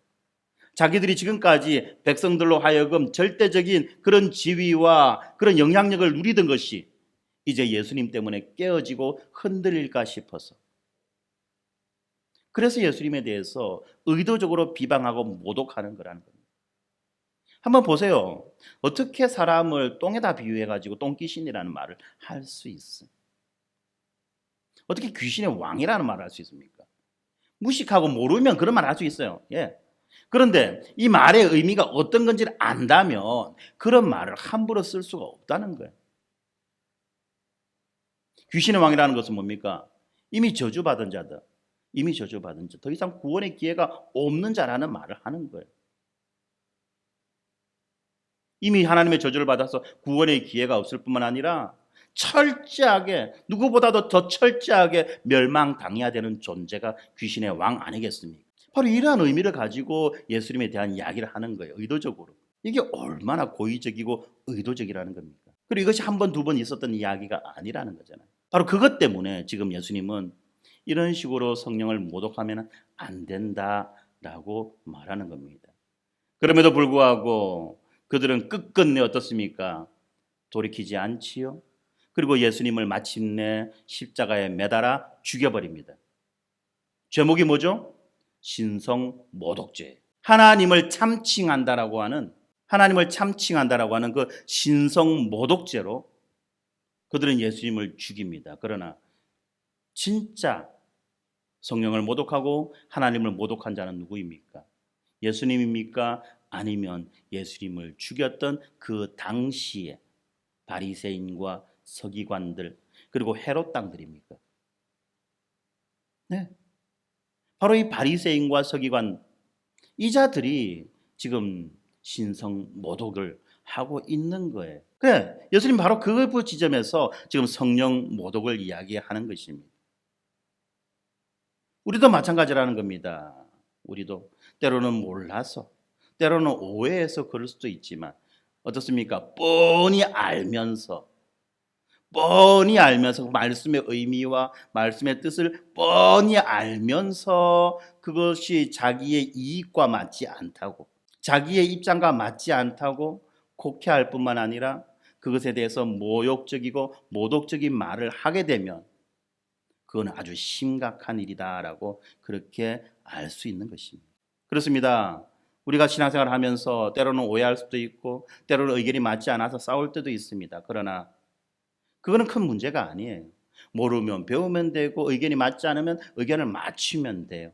자기들이 지금까지 백성들로 하여금 절대적인 그런 지위와 그런 영향력을 누리던 것이 이제 예수님 때문에 깨어지고 흔들릴까 싶어서, 그래서 예수님에 대해서 의도적으로 비방하고 모독하는 거라는 겁니다. 한번 보세요. 어떻게 사람을 똥에다 비유해가지고 똥귀신이라는 말을 할 수 있어요? 어떻게 귀신의 왕이라는 말을 할 수 있습니까? 무식하고 모르면 그런 말 할 수 있어요. 예. 그런데 이 말의 의미가 어떤 건지를 안다면 그런 말을 함부로 쓸 수가 없다는 거예요. 귀신의 왕이라는 것은 뭡니까? 이미 저주받은 자들, 이미 저주받은 자, 더 이상 구원의 기회가 없는 자라는 말을 하는 거예요. 이미 하나님의 저주를 받아서 구원의 기회가 없을 뿐만 아니라 철저하게, 누구보다도 더 철저하게 멸망당해야 되는 존재가 귀신의 왕 아니겠습니까? 바로 이러한 의미를 가지고 예수님에 대한 이야기를 하는 거예요. 의도적으로. 이게 얼마나 고의적이고 의도적이라는 겁니까? 그리고 이것이 한 번, 두 번 있었던 이야기가 아니라는 거잖아요. 바로 그것 때문에 지금 예수님은 이런 식으로 성령을 모독하면 안 된다라고 말하는 겁니다. 그럼에도 불구하고 그들은 끝끝내 어떻습니까? 돌이키지 않지요. 그리고 예수님을 마침내 십자가에 매달아 죽여버립니다. 제목이 뭐죠? 신성모독죄. 하나님을 참칭한다라고 하는 그 신성모독죄로 그들은 예수님을 죽입니다. 그러나 진짜 성령을 모독하고 하나님을 모독한 자는 누구입니까? 예수님입니까? 아니면 예수님을 죽였던 그 당시에 바리새인과 서기관들 그리고 헤롯 당들입니까? 네. 바로 이 바리새인과 서기관 이 자들이 지금 신성 모독을 하고 있는 거예요. 그래, 예수님 바로 그 지점에서 지금 성령 모독을 이야기하는 것입니다. 우리도 마찬가지라는 겁니다. 우리도 때로는 몰라서, 때로는 오해해서 그럴 수도 있지만 어떻습니까? 뻔히 알면서 말씀의 의미와 말씀의 뜻을 뻔히 알면서 그것이 자기의 이익과 맞지 않다고, 자기의 입장과 맞지 않다고 곡해할 뿐만 아니라 그것에 대해서 모욕적이고 모독적인 말을 하게 되면 그건 아주 심각한 일이다라고 그렇게 알 수 있는 것입니다. 그렇습니다. 우리가 신앙생활을 하면서 때로는 오해할 수도 있고 때로는 의견이 맞지 않아서 싸울 때도 있습니다. 그러나 그거는 큰 문제가 아니에요. 모르면 배우면 되고 의견이 맞지 않으면 의견을 맞추면 돼요.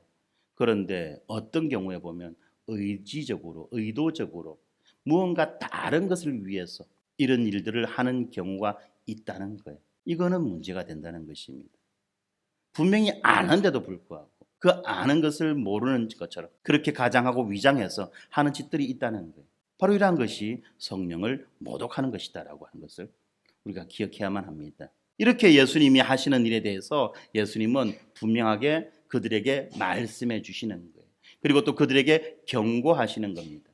그런데 어떤 경우에 보면 의지적으로, 의도적으로 무언가 다른 것을 위해서 이런 일들을 하는 경우가 있다는 거예요. 이거는 문제가 된다는 것입니다. 분명히 아는데도 불구하고 그 아는 것을 모르는 것처럼 그렇게 가장하고 위장해서 하는 짓들이 있다는 거예요. 바로 이러한 것이 성령을 모독하는 것이다라고 하는 것을 우리가 기억해야만 합니다. 이렇게 예수님이 하시는 일에 대해서 예수님은 분명하게 그들에게 말씀해 주시는 거예요. 그리고 또 그들에게 경고하시는 겁니다.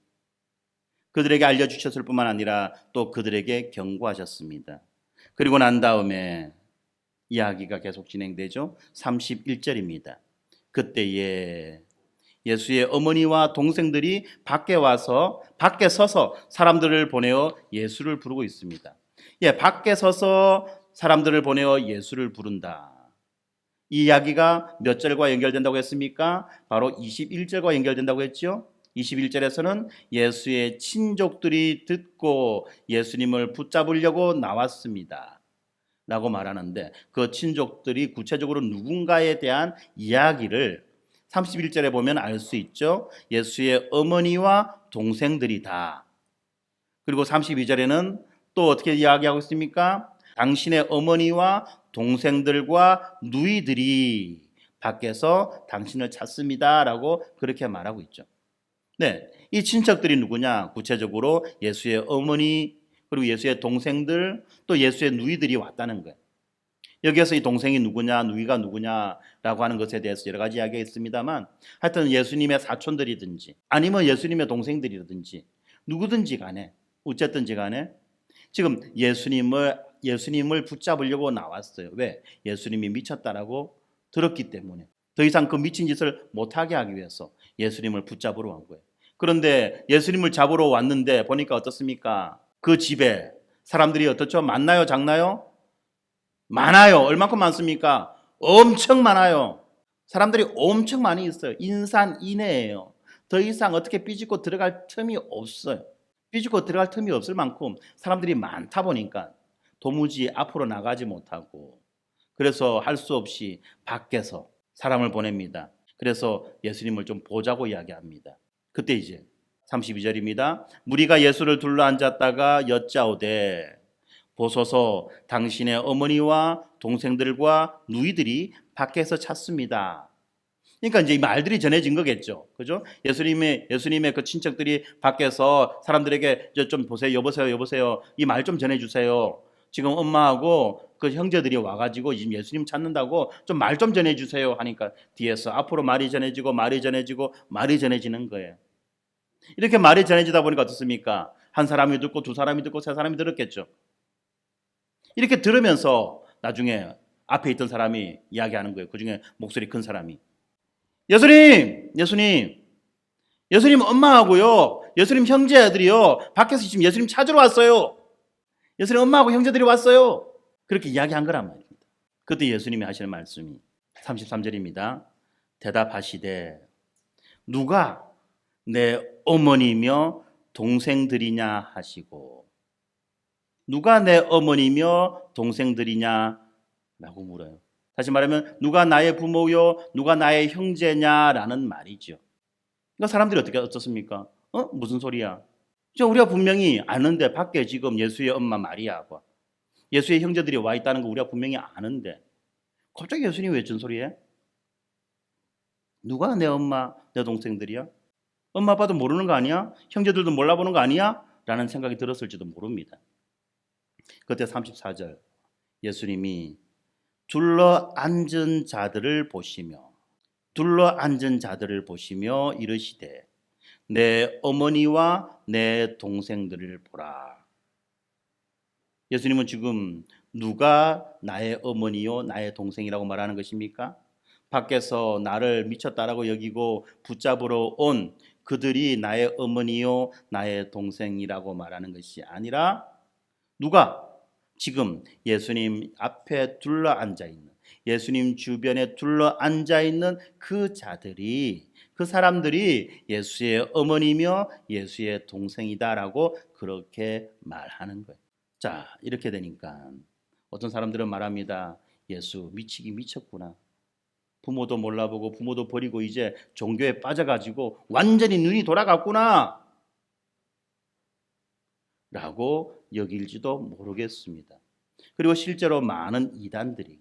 그들에게 알려주셨을 뿐만 아니라 또 그들에게 경고하셨습니다. 그리고 난 다음에 이야기가 계속 진행되죠. 31절입니다. 그때에 예수의 어머니와 동생들이 밖에 서서 사람들을 보내어 예수를 부르고 있습니다. 예, 밖에 서서 사람들을 보내어 예수를 부른다. 이 이야기가 몇 절과 연결된다고 했습니까? 바로 21절과 연결된다고 했죠. 21절에서는 예수의 친족들이 듣고 예수님을 붙잡으려고 나왔습니다 라고 말하는데 그 친족들이 구체적으로 누군가에 대한 이야기를 31절에 보면 알 수 있죠. 예수의 어머니와 동생들이다. 그리고 32절에는 또 어떻게 이야기하고 있습니까? 당신의 어머니와 동생들과 누이들이 밖에서 당신을 찾습니다. 라고 그렇게 말하고 있죠. 네, 이 친척들이 누구냐? 구체적으로 예수의 어머니, 그리고 예수의 동생들, 또 예수의 누이들이 왔다는 거예요. 여기에서 이 동생이 누구냐, 누이가 누구냐라고 하는 것에 대해서 여러 가지 이야기가 있습니다만, 하여튼 예수님의 사촌들이든지, 아니면 예수님의 동생들이든지, 누구든지 간에, 어쨌든지 간에, 지금 예수님을 붙잡으려고 나왔어요. 왜? 예수님이 미쳤다라고 들었기 때문에. 더 이상 그 미친 짓을 못하게 하기 위해서 예수님을 붙잡으러 온 거예요. 그런데 예수님을 잡으러 왔는데 보니까 어떻습니까? 그 집에 사람들이 어떻죠? 많나요? 작나요? 많아요. 얼마큼 많습니까? 엄청 많아요. 사람들이 엄청 많이 있어요. 인산인해예요. 더 이상 어떻게 삐집고 들어갈 틈이 없어요. 삐집고 들어갈 틈이 없을 만큼 사람들이 많다 보니까 도무지 앞으로 나가지 못하고, 그래서 할 수 없이 밖에서 사람을 보냅니다. 그래서 예수님을 좀 보자고 이야기합니다. 그때 이제 32절입니다. 무리가 예수를 둘러앉았다가 여짜오되 보소서 당신의 어머니와 동생들과 누이들이 밖에서 찾습니다. 그러니까 이제 이 말들이 전해진 거겠죠. 그죠? 예수님의 그 친척들이 밖에서 사람들에게 좀 보세요, 여보세요. 이 말 좀 전해주세요. 지금 엄마하고 그 형제들이 와가지고 지금 예수님 찾는다고 좀 말 좀 전해주세요 하니까 뒤에서 앞으로 말이 전해지는 거예요. 이렇게 말이 전해지다 보니까 어떻습니까? 한 사람이 듣고 두 사람이 듣고 세 사람이 들었겠죠. 이렇게 들으면서 나중에 앞에 있던 사람이 이야기하는 거예요. 그 중에 목소리 큰 사람이. 예수님 엄마하고요, 예수님 형제들이요, 밖에서 지금 예수님 찾으러 왔어요. 예수님 엄마하고 형제들이 왔어요. 그렇게 이야기한 거란 말입니다. 그때 예수님이 하시는 말씀이 33절입니다. 대답하시되 누가 내 어머니며 동생들이냐 하시고, 누가 내 어머니며 동생들이냐 라고 물어요. 다시 말하면 누가 나의 부모요, 누가 나의 형제냐라는 말이죠. 그러니까 사람들이 어떻습니까? 무슨 소리야? 우리가 분명히 아는데, 밖에 지금 예수의 엄마 마리아와 예수의 형제들이 와 있다는 거 우리가 분명히 아는데 갑자기 예수님이 왜 전소리해? 누가 내 엄마, 내 동생들이야? 엄마 아빠도 모르는 거 아니야? 형제들도 몰라보는 거 아니야? 라는 생각이 들었을지도 모릅니다. 그때 34절 예수님이 둘러앉은 자들을 보시며 이르시되 내 어머니와 내 동생들을 보라. 예수님은 지금 누가 나의 어머니요 나의 동생이라고 말하는 것입니까? 밖에서 나를 미쳤다라고 여기고 붙잡으러 온 그들이 나의 어머니요 나의 동생이라고 말하는 것이 아니라, 누가 지금 예수님 앞에 둘러앉아 있는, 예수님 주변에 둘러앉아 있는 그 사람들이 예수의 어머니며 예수의 동생이다라고 그렇게 말하는 거예요. 자, 이렇게 되니까 어떤 사람들은 말합니다. 예수 미치긴 미쳤구나. 부모도 몰라보고 부모도 버리고 이제 종교에 빠져가지고 완전히 눈이 돌아갔구나 라고 여길지도 모르겠습니다. 그리고 실제로 많은 이단들의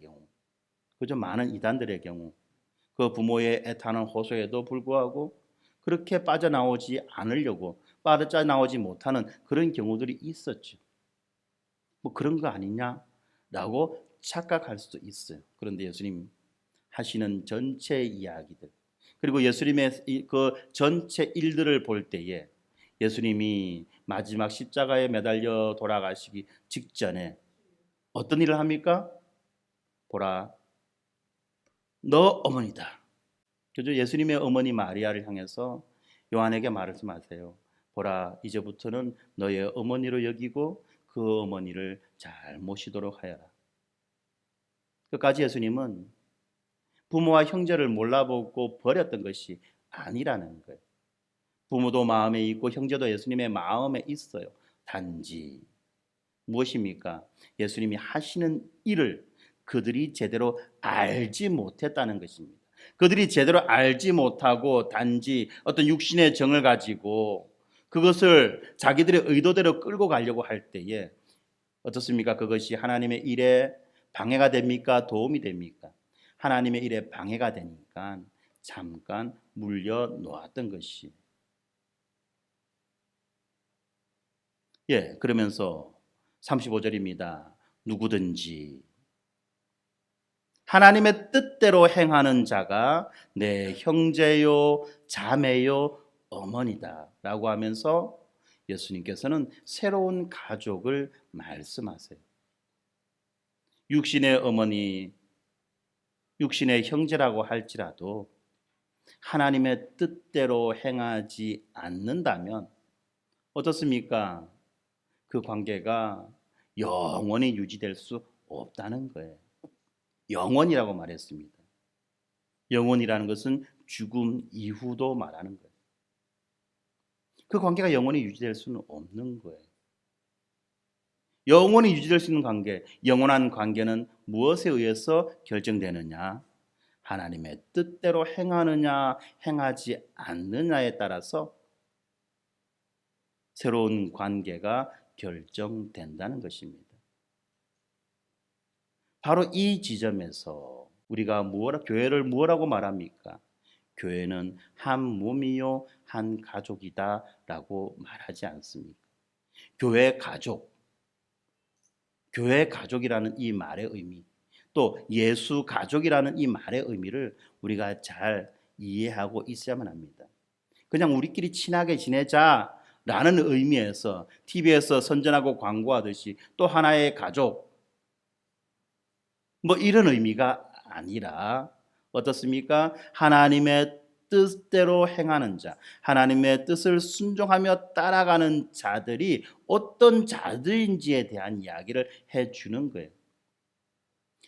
경우 그 부모의 애타는 호소에도 불구하고 그렇게 빠져나오지 못하는 그런 경우들이 있었죠. 뭐 그런 거 아니냐라고 착각할 수도 있어요. 그런데 예수님 하시는 전체 이야기들, 그리고 예수님의 그 전체 일들을 볼 때에 예수님이 마지막 십자가에 매달려 돌아가시기 직전에 어떤 일을 합니까? 보라, 너 어머니다. 그죠? 예수님의 어머니 마리아를 향해서 요한에게 말씀하세요. 보라, 이제부터는 너의 어머니로 여기고 그 어머니를 잘 모시도록 하여라. 끝까지 예수님은 부모와 형제를 몰라보고 버렸던 것이 아니라는 거예요. 부모도 마음에 있고 형제도 예수님의 마음에 있어요. 단지 무엇입니까? 예수님이 하시는 일을 그들이 제대로 알지 못했다는 것입니다. 그들이 제대로 알지 못하고 단지 어떤 육신의 정을 가지고 그것을 자기들의 의도대로 끌고 가려고 할 때에 어떻습니까? 그것이 하나님의 일에 방해가 됩니까? 도움이 됩니까? 하나님의 일에 방해가 되니까 잠깐 물려 놓았던 것이. 그러면서 35절입니다. 누구든지 하나님의 뜻대로 행하는 자가 내 형제요, 자매요, 어머니다 라고 하면서 예수님께서는 새로운 가족을 말씀하세요. 육신의 어머니, 육신의 형제라고 할지라도 하나님의 뜻대로 행하지 않는다면 어떻습니까? 그 관계가 영원히 유지될 수 없다는 거예요. 영원이라고 말했습니다. 영원이라는 것은 죽음 이후도 말하는 거예요. 그 관계가 영원히 유지될 수는 없는 거예요. 영원히 유지될 수 있는 관계, 영원한 관계는 무엇에 의해서 결정되느냐? 하나님의 뜻대로 행하느냐, 행하지 않느냐에 따라서 새로운 관계가 결정된다는 것입니다. 바로 이 지점에서 우리가 교회를 무엇라고 말합니까? 교회는 한 몸이요, 한 가족이다 라고 말하지 않습니까? 교회 가족이라는 이 말의 의미, 또 예수 가족이라는 이 말의 의미를 우리가 잘 이해하고 있어야만 합니다. 그냥 우리끼리 친하게 지내자라는 의미에서 TV에서 선전하고 광고하듯이 또 하나의 가족, 이런 의미가 아니라 어떻습니까? 하나님의 뜻대로 행하는 자, 하나님의 뜻을 순종하며 따라가는 자들이 어떤 자들인지에 대한 이야기를 해주는 거예요.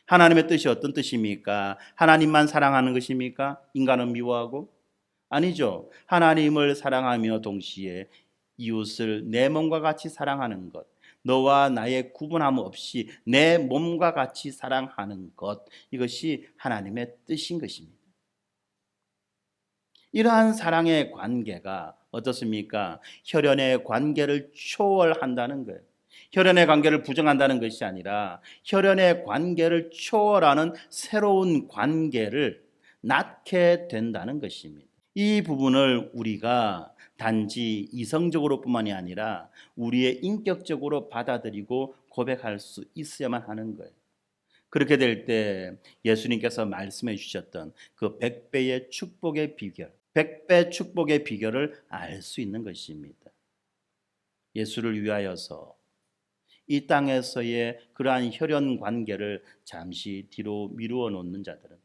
하나님의 뜻이 어떤 뜻입니까? 하나님만 사랑하는 것입니까? 인간은 미워하고? 아니죠. 하나님을 사랑하며 동시에 이웃을 내 몸과 같이 사랑하는 것, 너와 나의 구분함 없이 내 몸과 같이 사랑하는 것, 이것이 하나님의 뜻인 것입니다. 이러한 사랑의 관계가 어떻습니까? 혈연의 관계를 초월한다는 거예요. 혈연의 관계를 부정한다는 것이 아니라 혈연의 관계를 초월하는 새로운 관계를 낳게 된다는 것입니다. 이 부분을 우리가 단지 이성적으로뿐만이 아니라 우리의 인격적으로 받아들이고 고백할 수 있어야만 하는 거예요. 그렇게 될 때 예수님께서 말씀해 주셨던 그 100배의 축복의 비결, 100배 축복의 비결을 알 수 있는 것입니다. 예수를 위하여서 이 땅에서의 그러한 혈연 관계를 잠시 뒤로 미루어 놓는 자들은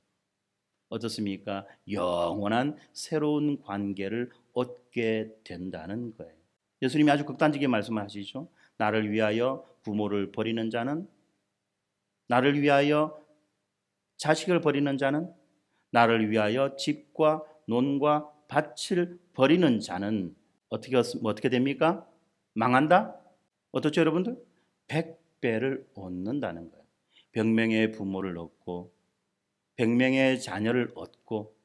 어떻습니까? 영원한 새로운 관계를 얻게 된다는 거예요. 예수님이 아주 극단적인 말씀을 하시죠. 나를 위하여 부모를 버리는 자는, 나를 위하여 자식을 버리는 자는, 나를 위하여 집과 논과 밭을 버리는 자는 어떻게 됩니까? 망한다? 어떻죠, 여러분들? 100배를 얻는다는 거예요. 100명의 부모를 얻고 100명의 자녀를 얻고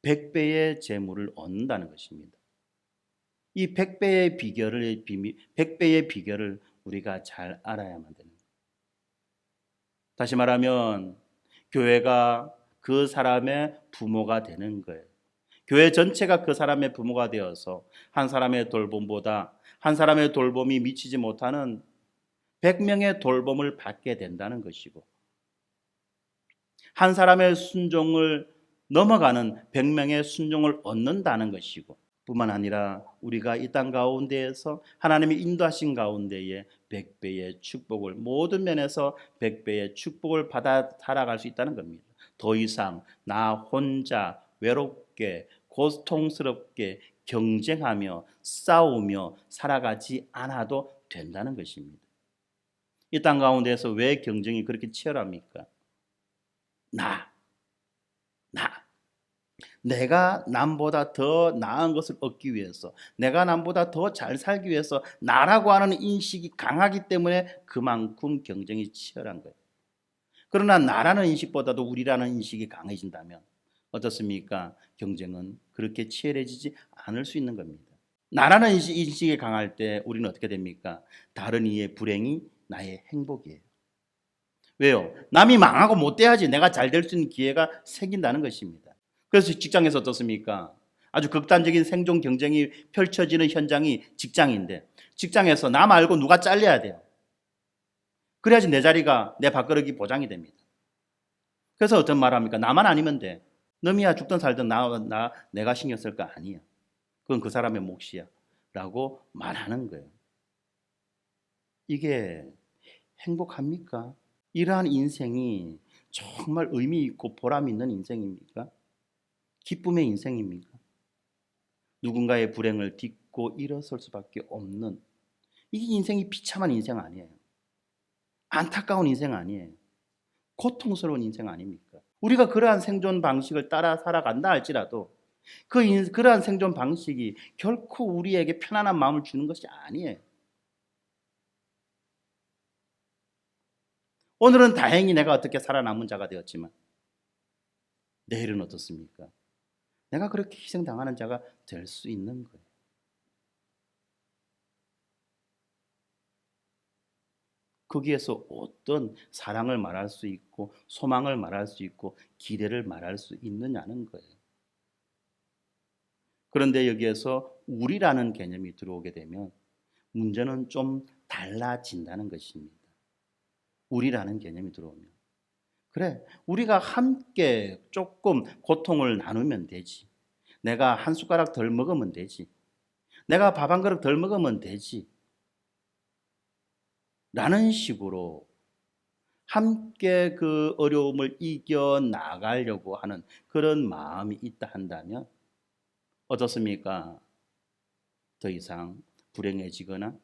100배의 재물을 얻는다는 것입니다. 이 100배의 비결을 우리가 잘 알아야만 되는 거예요. 다시 말하면 교회가 그 사람의 부모가 되는 거예요. 교회 전체가 그 사람의 부모가 되어서 한 사람의 돌봄보다 한 사람의 돌봄이 미치지 못하는 100명의 돌봄을 받게 된다는 것이고, 한 사람의 순종을 넘어가는 100명의 순종을 얻는다는 것이고, 뿐만 아니라 우리가 이 땅 가운데에서 하나님의 인도하신 가운데에 100배의 축복을, 모든 면에서 100배의 축복을 받아 살아갈 수 있다는 겁니다. 더 이상 나 혼자 외롭게 고통스럽게 경쟁하며 싸우며 살아가지 않아도 된다는 것입니다. 이 땅 가운데에서 왜 경쟁이 그렇게 치열합니까? 내가 남보다 더 나은 것을 얻기 위해서, 내가 남보다 더 잘 살기 위해서 나라고 하는 인식이 강하기 때문에 그만큼 경쟁이 치열한 거예요. 그러나 나라는 인식보다도 우리라는 인식이 강해진다면 어떻습니까? 경쟁은 그렇게 치열해지지 않을 수 있는 겁니다. 나라는 인식이 강할 때 우리는 어떻게 됩니까? 다른 이의 불행이 나의 행복이에요. 왜요? 남이 망하고 못 돼야지 내가 잘 될 수 있는 기회가 생긴다는 것입니다. 그래서 직장에서 어떻습니까? 아주 극단적인 생존 경쟁이 펼쳐지는 현장이 직장인데, 직장에서 나 말고 누가 잘려야 돼요. 그래야지 내 자리가, 내 밥그릇이 보장이 됩니다. 그래서 어떤 말 합니까? 나만 아니면 돼. 너미야 죽든 살든 내가 신경 쓸 거 아니야. 그건 그 사람의 몫이야. 라고 말하는 거예요. 이게 행복합니까? 이러한 인생이 정말 의미 있고 보람 있는 인생입니까? 기쁨의 인생입니까? 누군가의 불행을 딛고 일어설 수밖에 없는, 이게 인생이 비참한 인생 아니에요. 안타까운 인생 아니에요. 고통스러운 인생 아닙니까? 우리가 그러한 생존 방식을 따라 살아간다 할지라도 그러한 생존 방식이 결코 우리에게 편안한 마음을 주는 것이 아니에요. 오늘은 다행히 내가 어떻게 살아남은 자가 되었지만 내일은 어떻습니까? 내가 그렇게 희생당하는 자가 될 수 있는 거예요. 거기에서 어떤 사랑을 말할 수 있고 소망을 말할 수 있고 기대를 말할 수 있느냐는 거예요. 그런데 여기에서 우리라는 개념이 들어오게 되면 문제는 좀 달라진다는 것입니다. 우리라는 개념이 들어오면. 그래, 우리가 함께 조금 고통을 나누면 되지. 내가 한 숟가락 덜 먹으면 되지. 내가 밥 한 그릇 덜 먹으면 되지. 라는 식으로 함께 그 어려움을 이겨나가려고 하는 그런 마음이 있다 한다면 어떻습니까? 더 이상 불행해지거나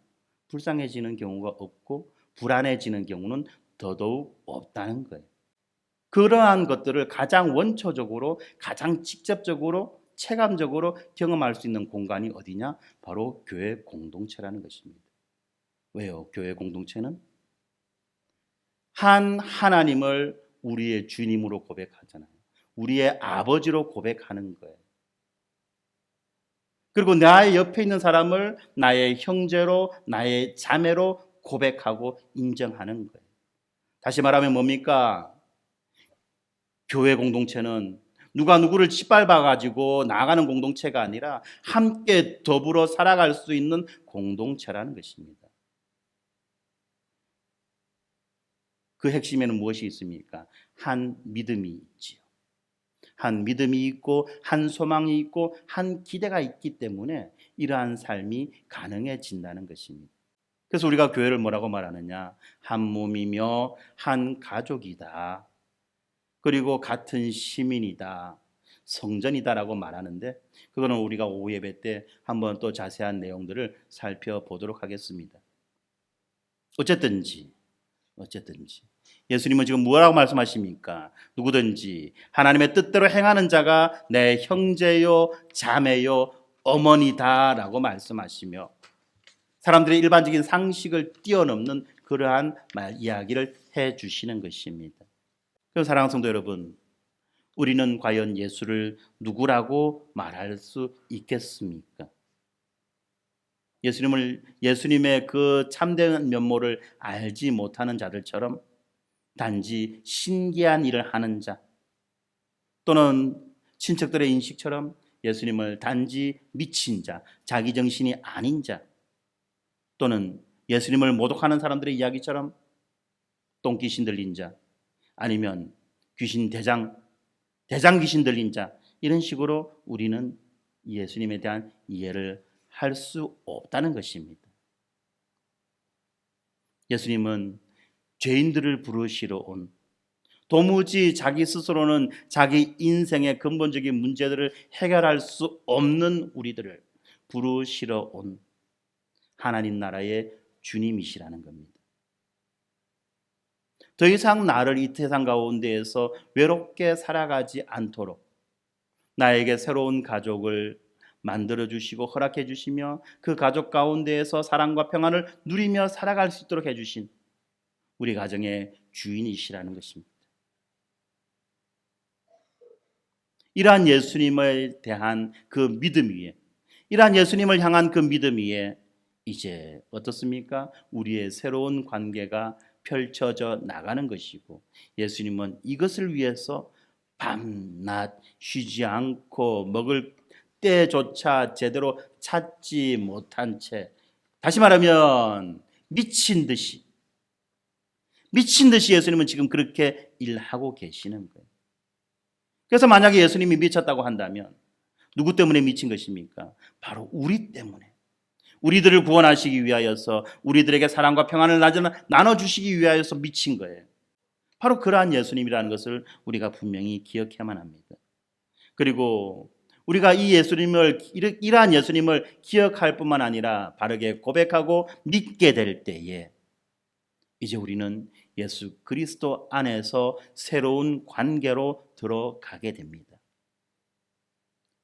불쌍해지는 경우가 없고 불안해지는 경우는 더더욱 없다는 거예요. 그러한 것들을 가장 원초적으로, 가장 직접적으로, 체감적으로 경험할 수 있는 공간이 어디냐? 바로 교회 공동체라는 것입니다. 왜요? 교회 공동체는 한 하나님을 우리의 주님으로 고백하잖아요. 우리의 아버지로 고백하는 거예요. 그리고 나의 옆에 있는 사람을 나의 형제로, 나의 자매로 고백하고 인정하는 거예요. 다시 말하면 뭡니까? 교회 공동체는 누가 누구를 짓밟아가지고 나아가는 공동체가 아니라 함께 더불어 살아갈 수 있는 공동체라는 것입니다. 그 핵심에는 무엇이 있습니까? 한 믿음이 있지요. 한 믿음이 있고 한 소망이 있고 한 기대가 있기 때문에 이러한 삶이 가능해진다는 것입니다. 그래서 우리가 교회를 뭐라고 말하느냐? 한 몸이며 한 가족이다. 그리고 같은 시민이다. 성전이다라고 말하는데 그거는 우리가 오후 예배 때 한번 또 자세한 내용들을 살펴보도록 하겠습니다. 어쨌든지 예수님은 지금 뭐라고 말씀하십니까? 누구든지 하나님의 뜻대로 행하는 자가 내 형제요 자매요 어머니다라고 말씀하시며 사람들의 일반적인 상식을 뛰어넘는 그러한 이야기를 해주시는 것입니다. 그럼 사랑하는 성도 여러분, 우리는 과연 예수를 누구라고 말할 수 있겠습니까? 예수님의 그 참된 면모를 알지 못하는 자들처럼 단지 신기한 일을 하는 자 또는 친척들의 인식처럼 예수님을 단지 미친 자, 자기 정신이 아닌 자 또는 예수님을 모독하는 사람들의 이야기처럼 똥귀신 들린 자 아니면 대장 귀신 들린 자 이런 식으로 우리는 예수님에 대한 이해를 할 수 없다는 것입니다. 예수님은 죄인들을 부르시러 온 도무지 자기 스스로는 자기 인생의 근본적인 문제들을 해결할 수 없는 우리들을 부르시러 온 하나님 나라의 주님이시라는 겁니다. 더 이상 나를 이 세상 가운데에서 외롭게 살아가지 않도록 나에게 새로운 가족을 만들어 주시고 허락해 주시며 그 가족 가운데에서 사랑과 평안을 누리며 살아갈 수 있도록 해주신 우리 가정의 주인이시라는 것입니다. 이러한 예수님에 대한 그 믿음 위에, 이러한 예수님을 향한 그 믿음 위에 이제 어떻습니까? 우리의 새로운 관계가 펼쳐져 나가는 것이고, 예수님은 이것을 위해서 밤낮 쉬지 않고 먹을 때조차 제대로 찾지 못한 채, 다시 말하면 미친 듯이 예수님은 지금 그렇게 일하고 계시는 거예요. 그래서 만약에 예수님이 미쳤다고 한다면 누구 때문에 미친 것입니까? 바로 우리 때문에. 우리들을 구원하시기 위하여서, 우리들에게 사랑과 평안을 나눠주시기 위하여서 미친 거예요. 바로 그러한 예수님이라는 것을 우리가 분명히 기억해야만 합니다. 그리고 우리가 이러한 예수님을 기억할 뿐만 아니라 바르게 고백하고 믿게 될 때에 이제 우리는 예수 그리스도 안에서 새로운 관계로 들어가게 됩니다.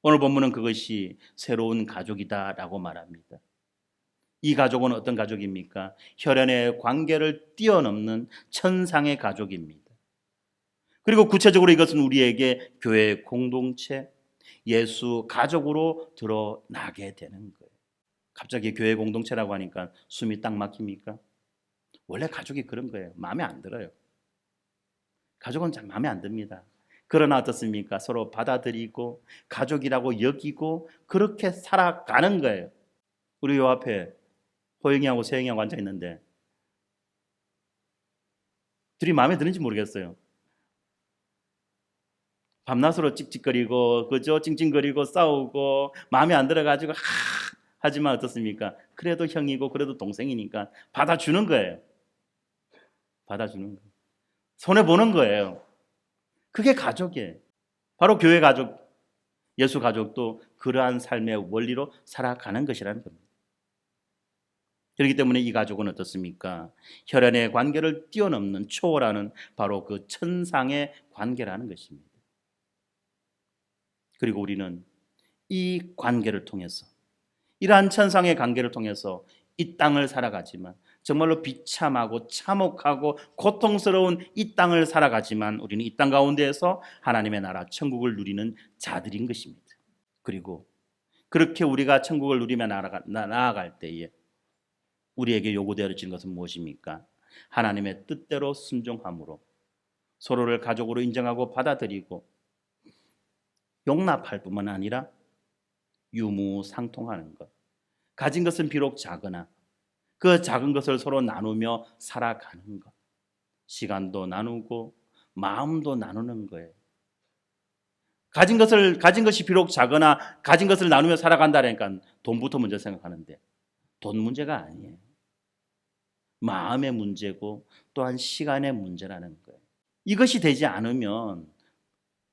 오늘 본문은 그것이 새로운 가족이다라고 말합니다. 이 가족은 어떤 가족입니까? 혈연의 관계를 뛰어넘는 천상의 가족입니다. 그리고 구체적으로 이것은 우리에게 교회 공동체, 예수 가족으로 드러나게 되는 거예요. 갑자기 교회 공동체라고 하니까 숨이 딱 막힙니까? 원래 가족이 그런 거예요. 마음에 안 들어요. 가족은 잘 마음에 안 듭니다. 그러나 어떻습니까? 서로 받아들이고 가족이라고 여기고 그렇게 살아가는 거예요. 우리 요 앞에 호영이하고 세영이하고 앉아 있는데 둘이 마음에 드는지 모르겠어요. 밤낮으로 찍찍거리고 그죠? 찡찡거리고 싸우고 마음에 안 들어가지고 하지만 어떻습니까? 그래도 형이고 그래도 동생이니까 받아주는 거예요. 받아주는 거예요. 손해보는 거예요. 그게 가족이에요. 바로 교회 가족, 예수 가족도 그러한 삶의 원리로 살아가는 것이라는 겁니다. 그렇기 때문에 이 가족은 어떻습니까? 혈연의 관계를 뛰어넘는 초월하는 바로 그 천상의 관계라는 것입니다. 그리고 우리는 이 관계를 통해서, 이러한 천상의 관계를 통해서 이 땅을 살아가지만, 정말로 비참하고 참혹하고 고통스러운 이 땅을 살아가지만 우리는 이 땅 가운데에서 하나님의 나라 천국을 누리는 자들인 것입니다. 그리고 그렇게 우리가 천국을 누리며 나아갈 때에 우리에게 요구되어진 것은 무엇입니까? 하나님의 뜻대로 순종함으로 서로를 가족으로 인정하고 받아들이고 용납할 뿐만 아니라 유무상통하는 것. 가진 것은 비록 작으나 그 작은 것을 서로 나누며 살아가는 것. 시간도 나누고 마음도 나누는 거예요. 가진 것이 비록 작으나 가진 것을 나누며 살아간다니까 돈부터 먼저 생각하는데 돈 문제가 아니에요. 마음의 문제고 또한 시간의 문제라는 거예요. 이것이 되지 않으면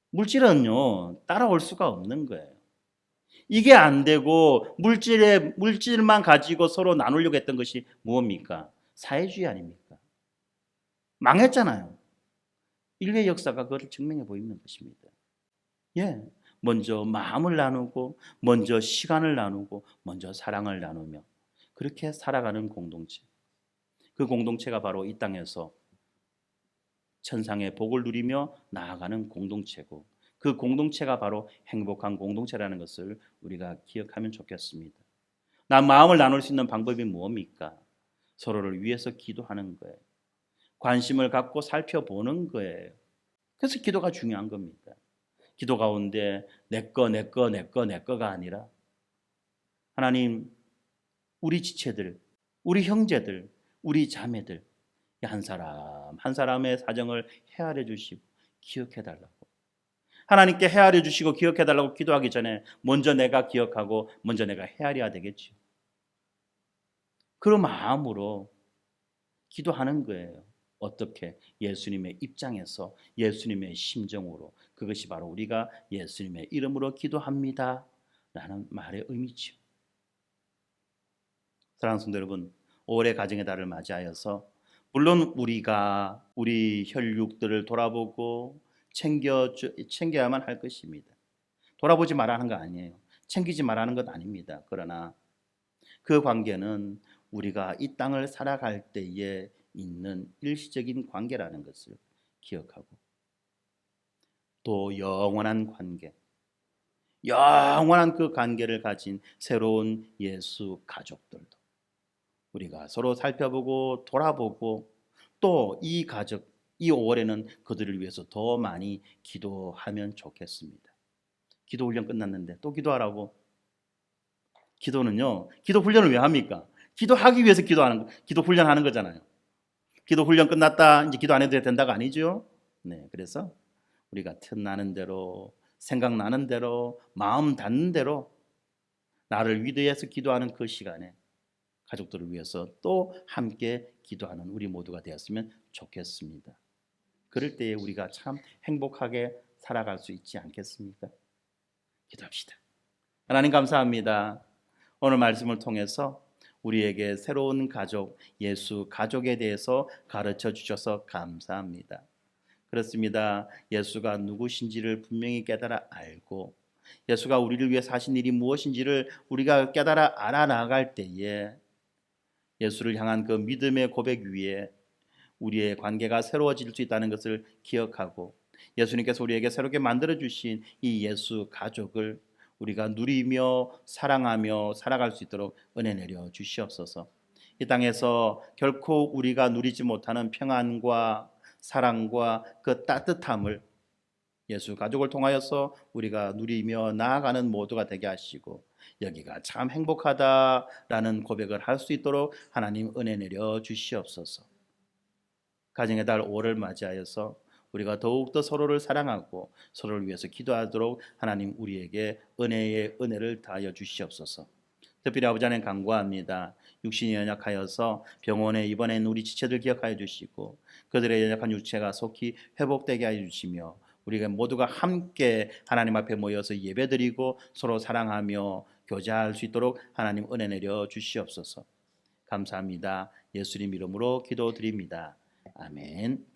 물질은요 따라올 수가 없는 거예요. 이게 안 되고 물질만 가지고 서로 나누려고 했던 것이 무엇입니까? 사회주의 아닙니까? 망했잖아요. 인류의 역사가 그것을 증명해 보이는 것입니다. 예, 먼저 마음을 나누고 먼저 시간을 나누고 먼저 사랑을 나누며 그렇게 살아가는 공동체. 그 공동체가 바로 이 땅에서 천상의 복을 누리며 나아가는 공동체고 그 공동체가 바로 행복한 공동체라는 것을 우리가 기억하면 좋겠습니다. 난 마음을 나눌 수 있는 방법이 무엇입니까? 서로를 위해서 기도하는 거예요. 관심을 갖고 살펴보는 거예요. 그래서 기도가 중요한 겁니다. 기도 가운데 내 거가 아니라 하나님, 우리 지체들, 우리 형제들, 우리 자매들 한 사람 한 사람의 사정을 헤아려 주시고 기억해 달라고. 하나님께 헤아려 주시고 기억해 달라고 기도하기 전에 먼저 내가 기억하고 먼저 내가 헤아려야 되겠죠. 그런 마음으로 기도하는 거예요. 어떻게? 예수님의 입장에서 예수님의 심정으로. 그것이 바로 우리가 예수님의 이름으로 기도합니다 라는 말의 의미죠. 사랑하는 성도 여러분, 5월의 가정의 달을 맞이하여서 물론 우리가 우리 혈육들을 돌아보고 챙겨야만 할 것입니다. 돌아보지 말라는 거 아니에요. 챙기지 말라는 것 아닙니다. 그러나 그 관계는 우리가 이 땅을 살아갈 때에 있는 일시적인 관계라는 것을 기억하고 또 영원한 관계, 영원한 그 관계를 가진 새로운 예수 가족들도 우리가 서로 살펴보고 돌아보고 또 이 가족, 이 5월에는 그들을 위해서 더 많이 기도하면 좋겠습니다. 기도 훈련 끝났는데 또 기도하라고? 기도는요, 기도 훈련을 왜 합니까? 기도하기 위해서 기도 훈련하는 거잖아요. 기도 훈련 끝났다, 이제 기도 안 해도 된다가 아니죠? 네, 그래서 우리가 틈나는 대로, 생각나는 대로, 마음 닿는 대로 나를 위대해서 기도하는 그 시간에 가족들을 위해서 또 함께 기도하는 우리 모두가 되었으면 좋겠습니다. 그럴 때에 우리가 참 행복하게 살아갈 수 있지 않겠습니까? 기도합시다. 하나님 감사합니다. 오늘 말씀을 통해서 우리에게 새로운 가족, 예수 가족에 대해서 가르쳐 주셔서 감사합니다. 그렇습니다. 예수가 누구신지를 분명히 깨달아 알고 예수가 우리를 위해 사신 일이 무엇인지를 우리가 깨달아 알아나갈 때에 예수를 향한 그 믿음의 고백 위에 우리의 관계가 새로워질 수 있다는 것을 기억하고 예수님께서 우리에게 새롭게 만들어 주신 이 예수 가족을 우리가 누리며 사랑하며 살아갈 수 있도록 은혜 내려 주시옵소서. 이 땅에서 결코 우리가 누리지 못하는 평안과 사랑과 그 따뜻함을 예수 가족을 통하여서 우리가 누리며 나아가는 모두가 되게 하시고 여기가 참 행복하다라는 고백을 할 수 있도록 하나님 은혜 내려 주시옵소서. 가정의 달 5를 맞이하여서 우리가 더욱더 서로를 사랑하고 서로를 위해서 기도하도록 하나님 우리에게 은혜의 은혜를 다하여 주시옵소서. 특별히 아버지 하나님 간구합니다. 육신이 연약하여서 병원에 입원한 우리 지체들 기억하여 주시고 그들의 연약한 육체가 속히 회복되게 하여 주시며 우리가 모두가 함께 하나님 앞에 모여서 예배드리고 서로 사랑하며 교제할 수 있도록 하나님 은혜 내려 주시옵소서. 감사합니다. 예수님 이름으로 기도드립니다. 아멘.